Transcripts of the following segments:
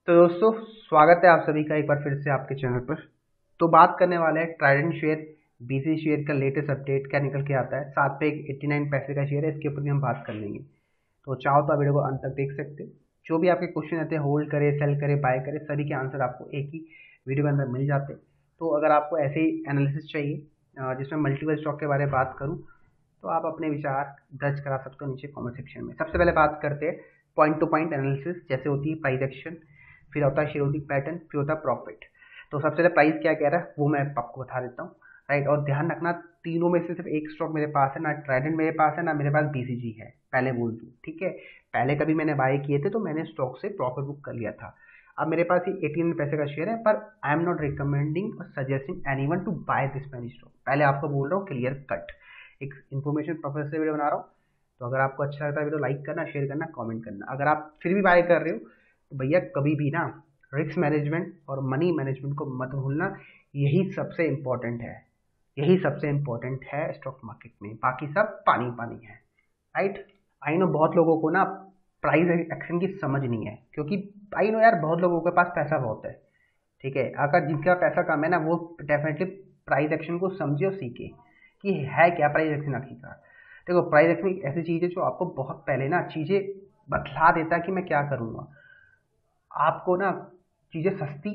तो दोस्तों, स्वागत है आप सभी का एक बार फिर से आपके चैनल पर। तो बात करने वाले हैं ट्राइडेंट शेयर, बीसी शेयर का लेटेस्ट अपडेट क्या निकल के आता है। साथ पे एक 89 पैसे का शेयर है, इसके ऊपर भी हम बात कर लेंगे। तो चाहो तो आप वीडियो को अंत तक देख सकते हो। जो भी आपके क्वेश्चन आते हैं, होल्ड करे, सेल करे, बाय करे, सभी के आंसर आपको एक ही वीडियो के अंदर मिल जाते हैं। तो अगर आपको ऐसे ही एनालिसिस चाहिए जिसमें मल्टीपल स्टॉक के बारे में बात करूँ, तो आप अपने विचार दर्ज करा सकते हो नीचे कमेंट सेक्शन में। सबसे पहले बात करते हैं पॉइंट टू पॉइंट एनालिसिस, जैसे होती है प्राइस एक्शन, फिर होता है शेयर होल्डिंग पैटर्न, फिर होता है प्रॉफिट। तो सबसे पहले प्राइस क्या कह रहा है वो मैं आपको बता देता हूँ, राइट। और ध्यान रखना, तीनों में से सिर्फ एक स्टॉक मेरे पास है, ना ट्राइडेंट मेरे पास है, ना मेरे पास बीसीजी है, पहले बोल दूँ, ठीक है। पहले कभी मैंने बाय किए थे तो मैंने स्टॉक से प्रॉफिट बुक कर लिया था। अब मेरे पास ये 18 पैसे का शेयर है, पर आई एम नॉट रिकमेंडिंग और suggesting anyone to buy this many stock. पहले आपको बोल रहा हूँ क्लियर कट, एक इन्फॉर्मेशन पर्पज से वीडियो बना रहा हूँ। तो अगर आपको अच्छा लगता है वीडियो लाइक करना, शेयर करना, कमेंट करना। अगर आप फिर भी बाय कर रहे हो तो भैया कभी भी ना रिस्क मैनेजमेंट और मनी मैनेजमेंट को मत भूलना। यही सबसे इम्पोर्टेंट है, यही सबसे इम्पोर्टेंट है स्टॉक मार्केट में। बाकी सब पानी पानी है, राइट। आई नो बहुत लोगों को ना प्राइस एक्शन की समझ नहीं है, क्योंकि आई नो यार बहुत लोगों के पास पैसा बहुत है, ठीक है। अगर जिनका पैसा कम है ना, वो डेफिनेटली प्राइस एक्शन को समझे और सीखे कि है क्या प्राइस एक्शन आखिरकार। देखो, प्राइस एक्शन एक ऐसी चीज़ है जो आपको बहुत पहले ना चीज़ें बतला देता है कि मैं क्या करूँगा। आपको ना चीज़ें सस्ती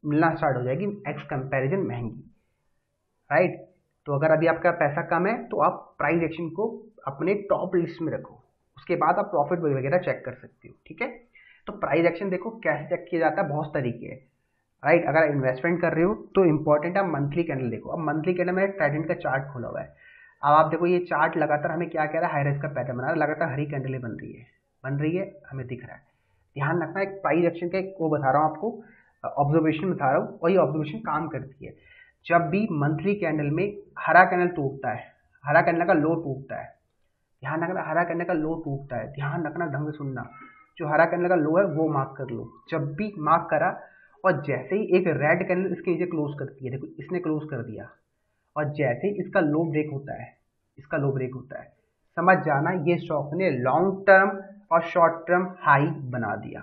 मिलना स्टार्ट हो जाएगी, एक्स कंपैरिजन महंगी, राइट। तो अगर अभी आपका पैसा कम है तो आप प्राइस एक्शन को अपने टॉप लिस्ट में रखो, उसके बाद आप प्रॉफिट वगैरह चेक कर सकते हो, ठीक है। तो प्राइस एक्शन देखो कैसे चेक किया जाता है, बहुत तरीके हैं, राइट। अगर इन्वेस्टमेंट कर रहे हो तो इंपॉर्टेंट है मंथली कैंडल देखो। अब मंथली कैंडल में ट्राइडेंट का चार्ट खोला हुआ है। अब आप देखो, ये चार्ट लगातार हमें क्या कह रहा है, हाई राइज का पैटर्न बना रहा है, लगातार हरी कैंडलें बन रही है, बन रही है, हमें दिख रहा है। ध्यान रखना, एक प्राइस एक्शन का एक वो बता रहा हूँ आपको, ऑब्जर्वेशन बता रहा हूँ, और ये ऑब्जर्वेशन काम करती है। जब भी मंथली कैंडल में हरा कैंडल टूटता है, हरा कैंडल का लो टूटता है, ध्यान रखना, हरा कैंडल का लो टूटता है, ध्यान रखना, ढंग से सुनना। जो हरा कैंडल का लो है वो मार्क कर लो। जब भी मार्क करा और जैसे ही एक रेड कैंडल इसके नीचे क्लोज करती है, देखो इसने क्लोज कर दिया, और जैसे ही इसका लो ब्रेक होता है, इसका लो ब्रेक होता है, समझ जाना ये स्टॉक ने लॉन्ग टर्म और शॉर्ट टर्म हाई बना दिया।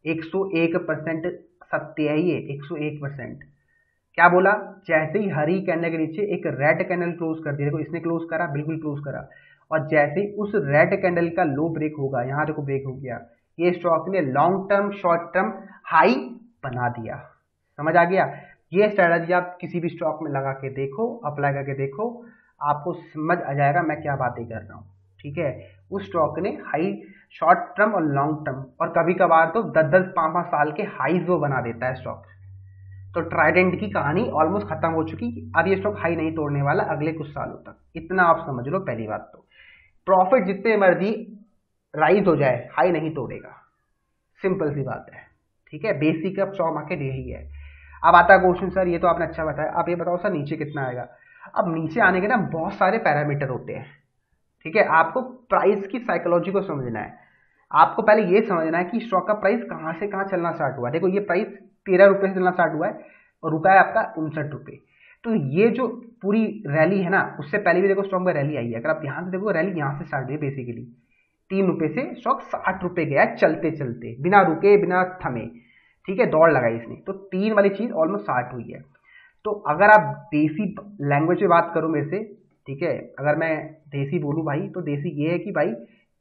101% सत्य है ये, 101%। क्या बोला, जैसे ही हरी कैंडल के नीचे एक रेड कैंडल क्लोज कर दिया, देखो इसने क्लोज करा, बिल्कुल क्लोज करा, और जैसे ही उस रेड कैंडल का लो ब्रेक होगा, यहां देखो ब्रेक हो गया, ये स्टॉक ने long term short term high बना दिया। समझ आ गया। ये स्ट्रेटजी आप किसी भी स्टॉक में लगा के देखो, अप्लाई करके देखो, आपको समझ आ जाएगा मैं क्या बातें कर रहा हूँ, ठीक है। उस स्टॉक ने हाई शॉर्ट टर्म और लॉन्ग टर्म, और कभी कभार तो 10-10 5-5 साल के हाईज वो बना देता है स्टॉक। तो ट्राइडेंट की कहानी ऑलमोस्ट खत्म हो चुकी। अब ये स्टॉक हाई नहीं तोड़ने वाला अगले कुछ सालों तक, इतना आप समझ लो। पहली बात तो प्रॉफिट जितने मर्जी राइज हो जाए, हाई नहीं तोड़ेगा, सिंपल सी बात है, ठीक है। बेसिक ऑफ स्टॉक मार्केट यही है। अब आता है क्वेश्चन, सर ये तो आपने अच्छा बताया, आप ये बताओ सर नीचे कितना आएगा। अब नीचे आने के ना बहुत सारे पैरामीटर होते हैं, ठीक है। आपको प्राइस की साइकोलॉजी को समझना है। आपको पहले ये समझना है कि स्टॉक का प्राइस कहाँ से कहाँ चलना स्टार्ट हुआ। देखो ये प्राइस 13 रुपये से चलना स्टार्ट हुआ है और रुका है आपका 59 रुपये। तो ये जो पूरी रैली है ना, उससे पहले भी देखो स्टॉक में रैली आई है। अगर आप ध्यान से देखो, रैली यहाँ से स्टार्ट हुई है बेसिकली। 3 रुपये से स्टॉक 60 रुपये गया चलते चलते, बिना रुके बिना थमे, ठीक है। दौड़ लगाई इसने, तो 3 वाली चीज ऑलमोस्ट 60 हुई है। तो अगर आप देसी लैंग्वेज में बात करो मेरे से, ठीक है, अगर मैं देसी बोलूँ भाई, तो देसी ये है कि भाई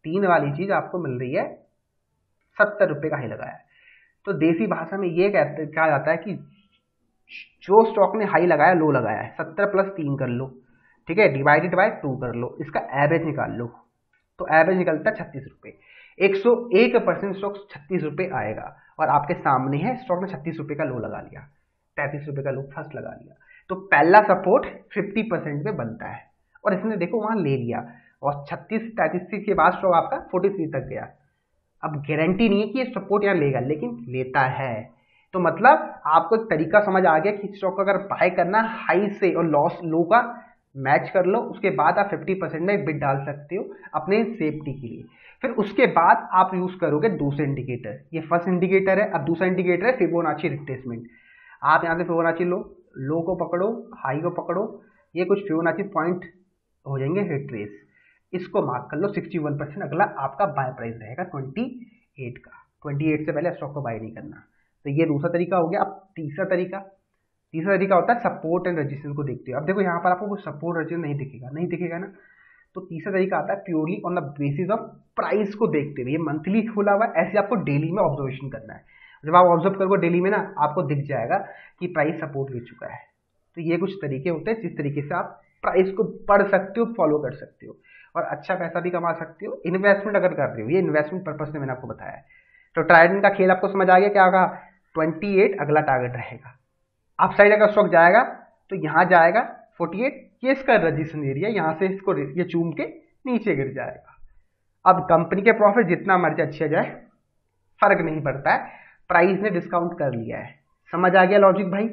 3 वाली चीज आपको मिल रही है 70 रुपये का हाई लगाया है। तो देसी भाषा में ये कहा जाता है कि जो स्टॉक ने हाई लगाया, लो लगाया है, 70 प्लस 3 कर लो, ठीक है, डिवाइडेड बाय 2 कर लो, इसका एवरेज निकाल लो। तो एवरेज निकलता है 36 रुपये। 101% स्टॉक 36 रुपये आएगा, और आपके सामने है स्टॉक ने 36 रुपये का लो लगा लिया, 33 रुपये का लो फर्स्ट लगा लिया। तो पहला सपोर्ट 50% पे बनता है, और इसने देखो वहां ले लिया, और 36-33 के बाद स्टॉक आपका 43 तक गया। अब गारंटी नहीं है कि ये सपोर्ट यहाँ लेगा, लेकिन लेता है। तो मतलब आपको एक तरीका समझ आ गया कि स्टॉक अगर बाय करना हाई से और लॉस लो का मैच कर लो, उसके बाद आप 50% में एक बिट डाल सकते हो अपने सेफ्टी के लिए। फिर उसके बाद आप यूज करोगे दूसरे इंडिकेटर। ये फर्स्ट इंडिकेटर है, अब दूसरा इंडिकेटर है फिबोनाची रिट्रेसमेंट। आप यहाँ से फिबोनाची लो को पकड़ो, हाई को पकड़ो, ये कुछ फिबोनाची पॉइंट हो जाएंगे रिट्रेस, इसको मार्क कर लो 61%। अगला आपका बाय प्राइस रहेगा 28 का। 28 से पहले स्टॉक को बाय नहीं करना, तो ये दूसरा तरीका हो गया। अब तीसरा तरीका होता है सपोर्ट एंड रेजिस्टेंस को देखते हो। अब देखो यहाँ पर आपको कुछ सपोर्ट रेजिस्टेंस नहीं दिखेगा ना, तो तीसरा तरीका आता है purely on the basis of price को देखते हुए। ये मंथली खुला हुआ है, ऐसे आपको डेली में ऑब्जर्वेशन करना है। जब आप ऑब्जर्व करोगे डेली में ना, आपको दिख जाएगा कि प्राइस सपोर्ट ले चुका है। तो ये कुछ तरीके होते हैं जिस तरीके से आप प्राइस को पढ़ सकते हो, फॉलो कर सकते हो और अच्छा पैसा भी कमा सकते हो इन्वेस्टमेंट अगर कर रहे हो। ये इन्वेस्टमेंट पर्पज से मैंने आपको बताया है। तो ट्रायडन का खेल आपको समझ आ गया, क्या होगा 28 अगला टारगेट रहेगा। अप साइड अगर स्टॉक जाएगा तो यहाँ जाएगा 48, ये इसका रजिस्ट्रेशन एरिया, यहाँ से इसको ये चूम के नीचे गिर जाएगा। अब कंपनी के प्रॉफिट जितना मर्जी अच्छे जाए फर्क नहीं पड़ता है, प्राइस ने डिस्काउंट कर लिया है। समझ आ गया लॉजिक भाई?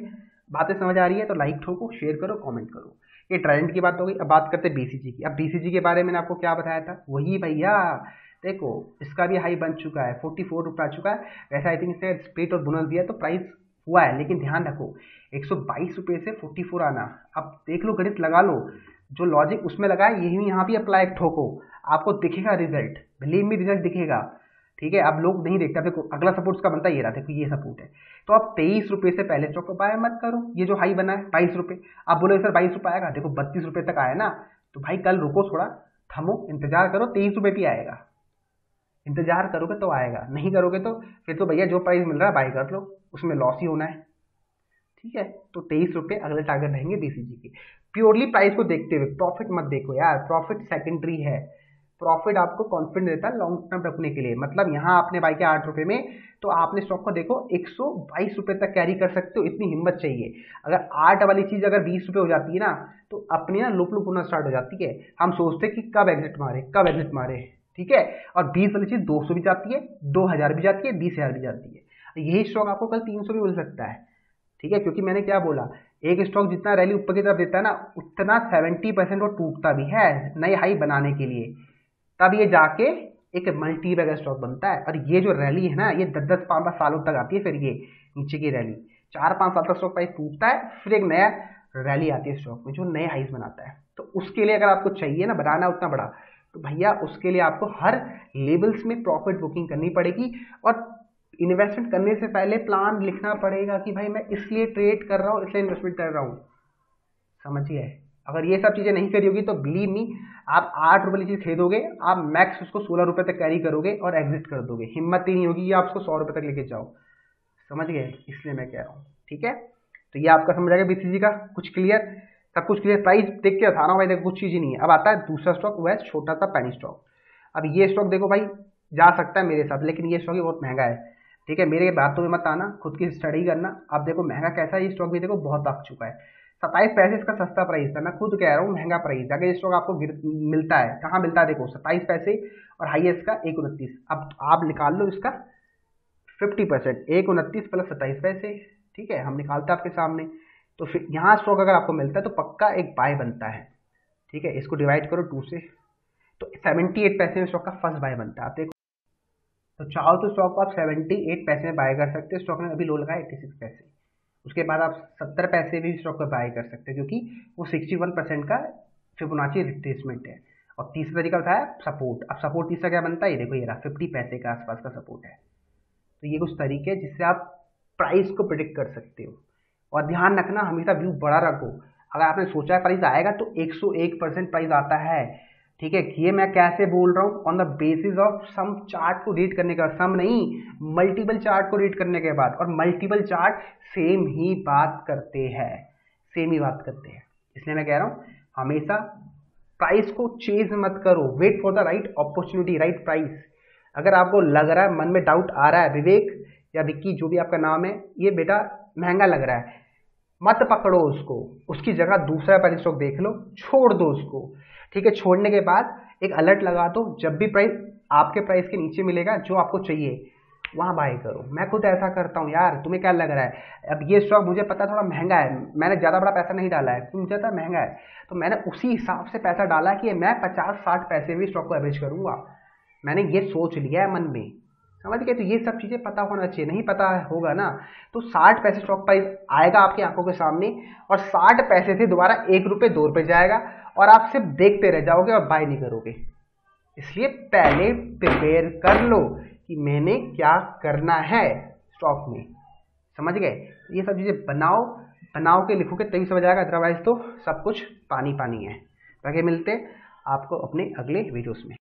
बातें समझ आ रही है तो लाइक ठोको, शेयर करो, कमेंट करो। ये ट्रेंड की बात हो गई। अब बात करते हैं बीसीजी की। अब बीसीजी के बारे में आपको क्या बताया था, वही भैया देखो इसका भी हाई बन चुका है, 44 रुपये आ चुका है। वैसे आई थिंक इसने स्प्लिट और बोनस दिया तो प्राइस हुआ है, लेकिन ध्यान रखो 122 रुपये से 44 आना। अब देख लो, गणित लगा लो, जो लॉजिक उसमें लगा है यही यहाँ भी अप्लाई ठोको, आपको दिखेगा रिजल्ट, बिलीव मी रिजल्ट दिखेगा। ठीक है, अब लोग नहीं देखते। देखो अगला सपोर्ट उसका बनता ये रहा, देखो ये सपोर्ट है। तो आप 23 रुपये से पहले स्टॉक को बाय मत करो। ये जो हाई बना है 22 रुपये, आप बोले सर 22 रुपये आएगा, देखो 32 रुपये तक आया ना, तो भाई कल रुको, थोड़ा थमो, इंतजार करो, 23 रुपये भी आएगा। इंतजार करोगे तो आएगा, नहीं करोगे तो फिर तो भैया जो प्राइस मिल रहा है बाय कर लो, उसमें लॉस ही होना है। ठीक है, तो 23 रुपये अगले टारगेट रहेंगे बीसीजी के। प्योरली प्राइस को देखते हुए, प्रॉफिट मत देखो यार, प्रॉफिट सेकेंडरी है। प्रॉफिट आपको कॉन्फिडेंस देता है लॉन्ग टर्म रखने के लिए। मतलब यहाँ आपने बाई किया 8 रुपये में, तो आपने स्टॉक को देखो 122 रुपये तक कैरी कर सकते हो, इतनी हिम्मत चाहिए। अगर 8 वाली चीज अगर 20 रुपये हो जाती है ना, तो अपनी ना लुप होना स्टार्ट हो जाती है। हम सोचते हैं कि कब एग्जिट मारे, ठीक है। और 20 वाली चीज 200 भी जाती है, 2000 भी जाती है, 20,000 भी जाती है। यही स्टॉक आपको कल 300 भी मिल सकता है। ठीक है, क्योंकि मैंने क्या बोला, एक स्टॉक जितना रैली ऊपर की तरफ देता है ना, उतना 70% वो टूटता भी है नए हाई बनाने के लिए, तब ये जाके एक मल्टी बैगर स्टॉक बनता है। और ये जो रैली है ना, ये 10-10 5 सालों तक आती है। फिर ये नीचे की रैली 4-5 साल तक स्टॉक प्राइस टूटता है, फिर एक नया रैली आती है स्टॉक में जो नए हाइस बनाता है। तो उसके लिए अगर आपको चाहिए ना बनाना उतना बड़ा, तो भैया उसके लिए आपको हर लेवल्स में प्रॉफिट बुकिंग करनी पड़ेगी। और इन्वेस्टमेंट करने से पहले प्लान लिखना पड़ेगा कि भाई मैं इसलिए ट्रेड कर रहा हूँ, इसलिए इन्वेस्टमेंट कर रहा हूँ। समझिए, अगर ये सब चीज़ें नहीं करी होगी तो बिलीव मी, आप 8 रुपये वाली चीज़ खरीदोगे, आप मैक्स उसको 16 रुपये तक कैरी करोगे और एग्जिट कर दोगे। हिम्मत ही नहीं होगी कि आप उसको 100 रुपये तक लेके जाओ। समझ गए, इसलिए मैं कह रहा हूँ। ठीक है, तो ये आपका समझ आएगा बीसीजी का, कुछ क्लियर, सब कुछ क्लियर। प्राइस देख के बता रहा हूँ भाई, देखो कुछ चीज़ ही नहीं है। अब आता है दूसरा स्टॉक, वह छोटा सा पेनी स्टॉक। अब ये स्टॉक देखो भाई जा सकता है मेरे साथ, लेकिन ये स्टॉक ही बहुत महंगा है। ठीक है, मेरे बातों में मत आना, खुद की स्टडी करना। अब देखो महंगा कैसा है, ये स्टॉक भी देखो बहुत आ चुका है। 27 पैसे इसका सस्ता प्राइस था, मैं खुद कह रहा हूँ महंगा प्राइस। अगर ये स्टॉक आपको मिलता है, कहाँ मिलता है देखो 27 पैसे, और हाईएस्ट का 129। अब आप निकाल लो इसका 50%, 129 प्लस 27 पैसे। ठीक है, हम निकालते हैं आपके सामने। तो फिर यहाँ स्टॉक अगर आपको मिलता है तो पक्का एक बाय बनता है। ठीक है, इसको डिवाइड करो 2 से, तो 78 पैसे में स्टॉक का फर्स्ट बाय बनता है। आप देखो, तो चाहो तो स्टॉक को आप 78 पैसे में बाय कर सकते हो। स्टॉक ने अभी लो लगा 86 पैसे। उसके बाद आप 70 पैसे भी स्टॉक को बाय कर सकते हो, क्योंकि वो 61% का फिबोनाची रिट्रेसमेंट है। और तीसरा तरीका बताया सपोर्ट। अब सपोर्ट तीसरा क्या बनता है, ये देखो ये रहा 50 पैसे के आसपास का सपोर्ट है। तो ये कुछ तरीके हैं जिससे आप प्राइस को प्रिडिक्ट कर सकते हो। और ध्यान रखना, हमेशा व्यू बड़ा रखो। अगर आपने सोचा है प्राइस आएगा तो 101% प्राइस आता है। ठीक है, ये मैं कैसे बोल रहा हूँ, on the basis of some chart को रीड करने के बाद, सम नहीं मल्टीपल चार्ट को रीड करने के बाद। और मल्टीपल चार्ट सेम ही बात करते हैं, इसलिए मैं कह रहा हूँ हमेशा प्राइस को चेज मत करो, wait for the right opportunity, right price. अगर आपको लग रहा है, मन में डाउट आ रहा है, विवेक या विक्की जो भी आपका नाम है, ये बेटा महंगा लग रहा है, मत पकड़ो उसको, उसकी जगह दूसरा पहले स्टॉक देख लो, छोड़ दो उसको। ठीक है, छोड़ने के बाद एक अलर्ट लगा दो, जब भी प्राइस आपके प्राइस के नीचे मिलेगा जो आपको चाहिए वहां बाय करो। मैं खुद ऐसा करता हूँ यार, तुम्हें क्या लग रहा है, अब ये स्टॉक मुझे पता थोड़ा महंगा है, मैंने ज़्यादा बड़ा पैसा नहीं डाला है, मुझे पता महंगा है, तो मैंने उसी हिसाब से पैसा डाला कि मैं 50-60 पैसे में स्टॉक को एवरेज करूँगा। मैंने ये सोच लिया है मन में, समझ गए। तो ये सब चीज़ें पता होना चाहिए, नहीं पता होगा ना तो 60 पैसे स्टॉक प्राइस आएगा आपकी आंखों के सामने, और 60 पैसे से दोबारा 1 रुपये 2 रुपये जाएगा, और आप सिर्फ देखते रह जाओगे और बाय नहीं करोगे। इसलिए पहले प्रिपेयर कर लो कि मैंने क्या करना है स्टॉक में। समझ गए? ये सब चीज़ें बनाओ के लिखोगे तभी समझ आएगा, अदरवाइज तो सब कुछ पानी पानी है। बाकी मिलते आपको अपने अगले वीडियोस में।